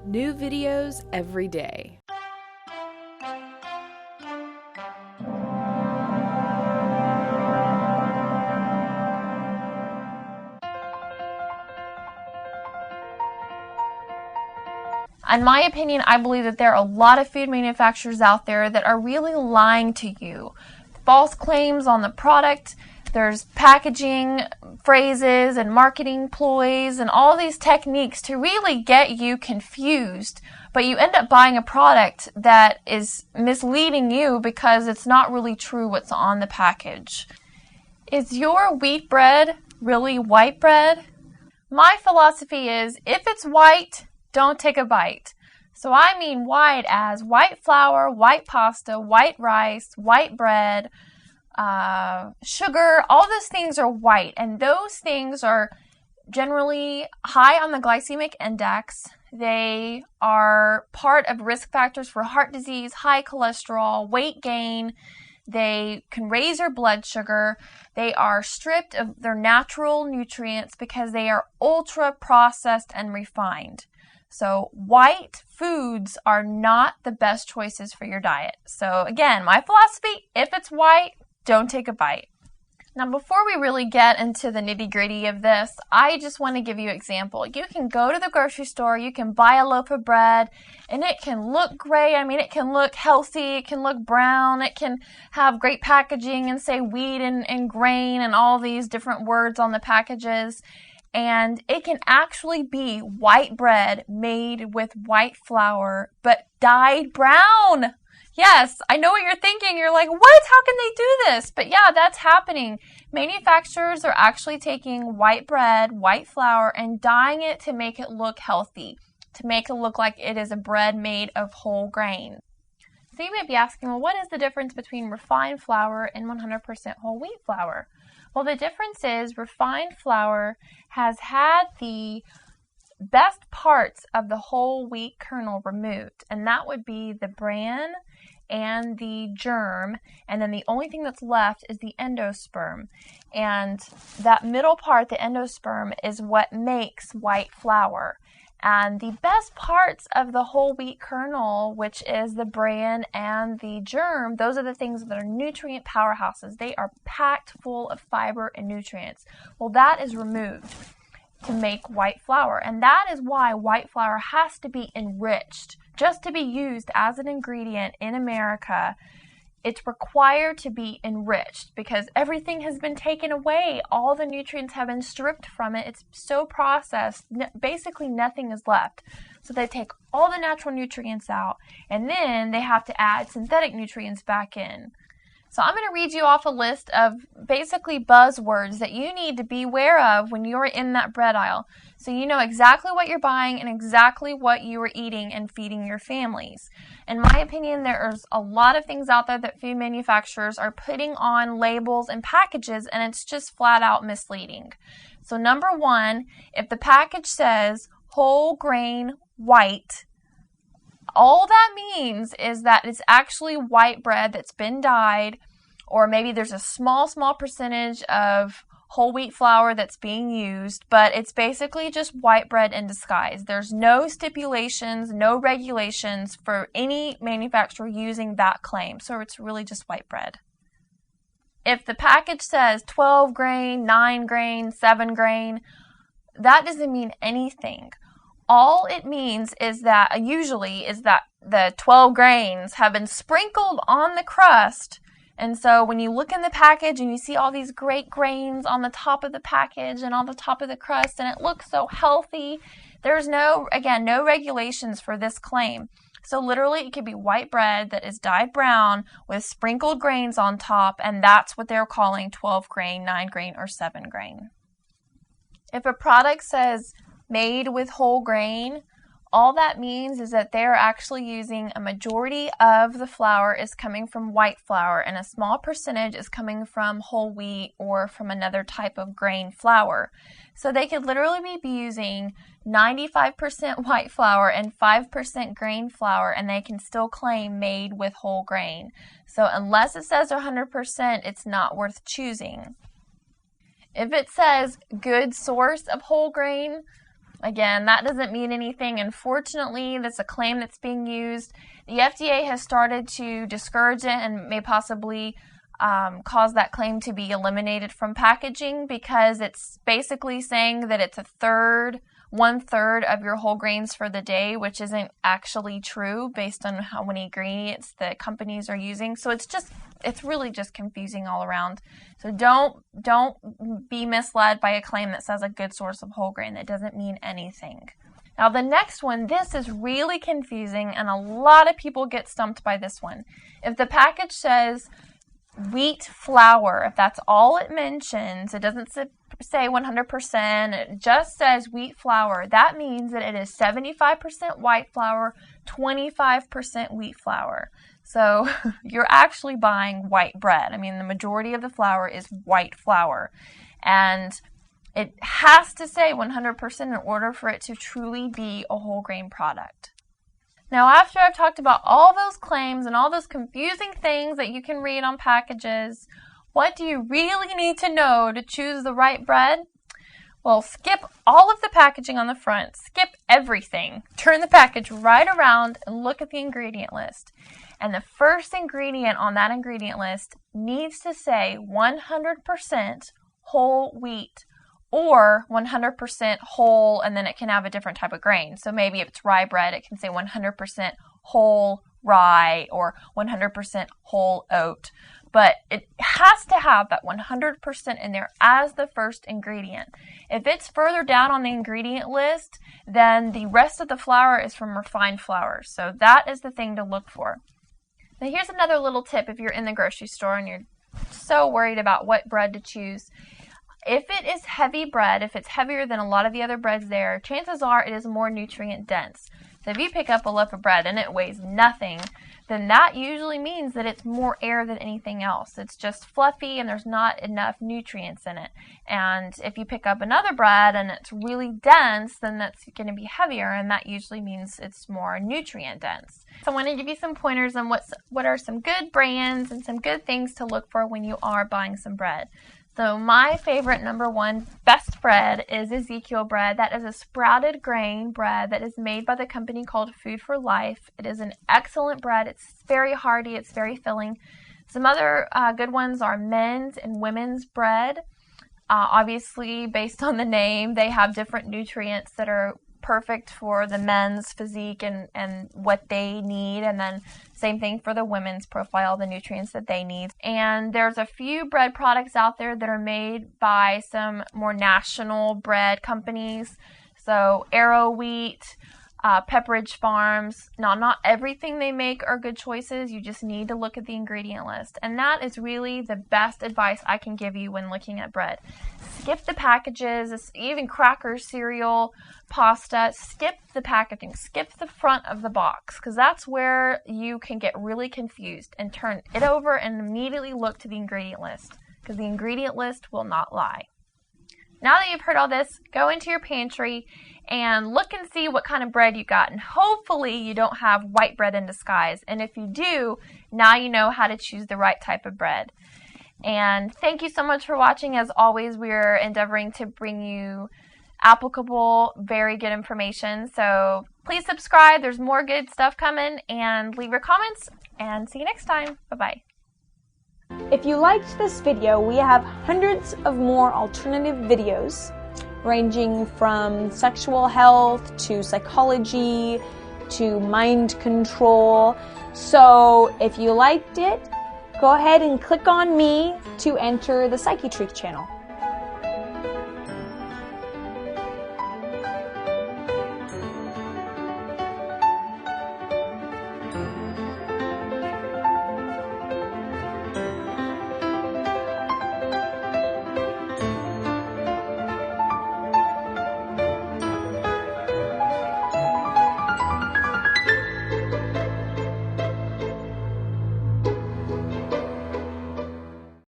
New videos every day. In my opinion, I believe that there are a lot of food manufacturers out there that are really lying to you. False claims on the product. There's packaging phrases and marketing ploys and all these techniques to really get you confused. But you end up buying a product that is misleading you because it's not really true what's on the package. Is your wheat bread really white bread? My philosophy is, if it's white, don't take a bite. So I mean white as white flour, white pasta, white rice, white bread, sugar. All those things are white, and those things are generally high on the glycemic index. They are part of risk factors for heart disease, high cholesterol, weight gain. They can raise your blood sugar. They are stripped of their natural nutrients because they are ultra processed and refined. So white foods are not the best choices for your diet. So again, my philosophy, if it's white, don't take a bite. Now, before we really get into the nitty-gritty of this, I just want to give you an example. You can go to the grocery store, you can buy a loaf of bread, and it can look great. I mean, it can look healthy, it can look brown, it can have great packaging and say wheat and grain and all these different words on the packages. And it can actually be white bread made with white flour, but dyed brown. Yes, I know what you're thinking. You're like, what? How can they do this? But yeah, that's happening. Manufacturers are actually taking white bread, white flour, and dyeing it to make it look healthy, to make it look like it is a bread made of whole grain. So you may be asking, well, what is the difference between refined flour and 100% whole wheat flour? Well, the difference is refined flour has had the best parts of the whole wheat kernel removed, and that would be the bran and the germ, and then the only thing that's left is the endosperm. And that middle part, the endosperm, is what makes white flour. And the best parts of the whole wheat kernel, which is the bran and the germ, those are the things that are nutrient powerhouses. They are packed full of fiber and nutrients. Well, that is removed to make white flour. And that is why white flour has to be enriched. Just to be used as an ingredient in America, it's required to be enriched because everything has been taken away. All the nutrients have been stripped from it. It's so processed, basically nothing is left. So they take all the natural nutrients out, and then they have to add synthetic nutrients back in. So I'm going to read you off a list of basically buzzwords that you need to be aware of when you're in that bread aisle. So you know exactly what you're buying and exactly what you are eating and feeding your families. In my opinion, there's a lot of things out there that food manufacturers are putting on labels and packages, and it's just flat out misleading. So number one, if the package says whole grain white, all that means is that it's actually white bread that's been dyed, or maybe there's a small percentage of whole wheat flour that's being used, but it's basically just white bread in disguise. There's no stipulations, no regulations for any manufacturer using that claim, so it's really just white bread. If the package says 12 grain, 9 grain, 7 grain, that doesn't mean anything. All it means is that, usually, is that the 12 grains have been sprinkled on the crust. And so when you look in the package and you see all these great grains on the top of the package and on the top of the crust, and it looks so healthy, there's no regulations for this claim. So literally it could be white bread that is dyed brown with sprinkled grains on top, and that's what they're calling 12 grain, 9 grain, or 7 grain. If a product says made with whole grain, all that means is that they're actually using a majority of the flour is coming from white flour and a small percentage is coming from whole wheat or from another type of grain flour. So they could literally be using 95% white flour and 5% grain flour, and they can still claim made with whole grain. So unless it says 100%, it's not worth choosing. If it says good source of whole grain, Again, that doesn't mean anything. Unfortunately, that's a claim that's being used. The FDA has started to discourage it and may possibly cause that claim to be eliminated from packaging, because it's basically saying that it's 1/3 of your whole grains for the day, which isn't actually true based on how many ingredients the companies are using. So it's really just confusing all around. So don't be misled by a claim that says a good source of whole grain. That doesn't mean anything. Now the next one, this is really confusing, and a lot of people get stumped by this one. If the package says wheat flour, if that's all it mentions, it doesn't say 100%, it just says wheat flour, that means that it is 75% white flour, 25% wheat flour. So you're actually buying white bread. I mean, the majority of the flour is white flour. And it has to say 100% in order for it to truly be a whole grain product. Now, after I've talked about all those claims and all those confusing things that you can read on packages, what do you really need to know to choose the right bread? Well, skip all of the packaging on the front. Skip everything. Turn the package right around and look at the ingredient list. And the first ingredient on that ingredient list needs to say 100% whole wheat, or 100% whole, and then it can have a different type of grain. So maybe if it's rye bread, it can say 100% whole rye or 100% whole oat. But it has to have that 100% in there as the first ingredient. If it's further down on the ingredient list, then the rest of the flour is from refined flour. So that is the thing to look for. Now here's another little tip if you're in the grocery store and you're so worried about what bread to choose. If it is heavy bread, if it's heavier than a lot of the other breads there, chances are it is more nutrient dense. So if you pick up a loaf of bread and it weighs nothing, then that usually means that it's more air than anything else. It's just fluffy and there's not enough nutrients in it. And if you pick up another bread and it's really dense, then that's going to be heavier, and that usually means it's more nutrient dense. So I want to give you some pointers on what are some good brands and some good things to look for when you are buying some bread. So my favorite #1 best bread is Ezekiel bread. That is a sprouted grain bread that is made by the company called Food for Life. It is an excellent bread. It's very hearty. It's very filling. Some other good ones are men's and women's bread. Obviously, based on the name, they have different nutrients that are perfect for the men's physique and what they need, and then same thing for the women's profile, the nutrients that they need. And there's a few bread products out there that are made by some more national bread companies. So Arrow Wheat, Pepperidge Farms. Now, not everything they make are good choices. You just need to look at the ingredient list. And that is really the best advice I can give you when looking at bread. Skip the packages, even crackers, cereal, pasta. Skip the packaging. Skip the front of the box, because that's where you can get really confused, and turn it over and immediately look to the ingredient list, because the ingredient list will not lie. Now that you've heard all this, go into your pantry and look and see what kind of bread you got. And hopefully you don't have white bread in disguise. And if you do, now you know how to choose the right type of bread. And thank you so much for watching. As always, we're endeavoring to bring you applicable, very good information. So please subscribe. There's more good stuff coming. And leave your comments. And see you next time. Bye-bye. If you liked this video, we have hundreds of more alternative videos ranging from sexual health to psychology to mind control. So if you liked it, go ahead and click on me to enter the Psychetruth channel.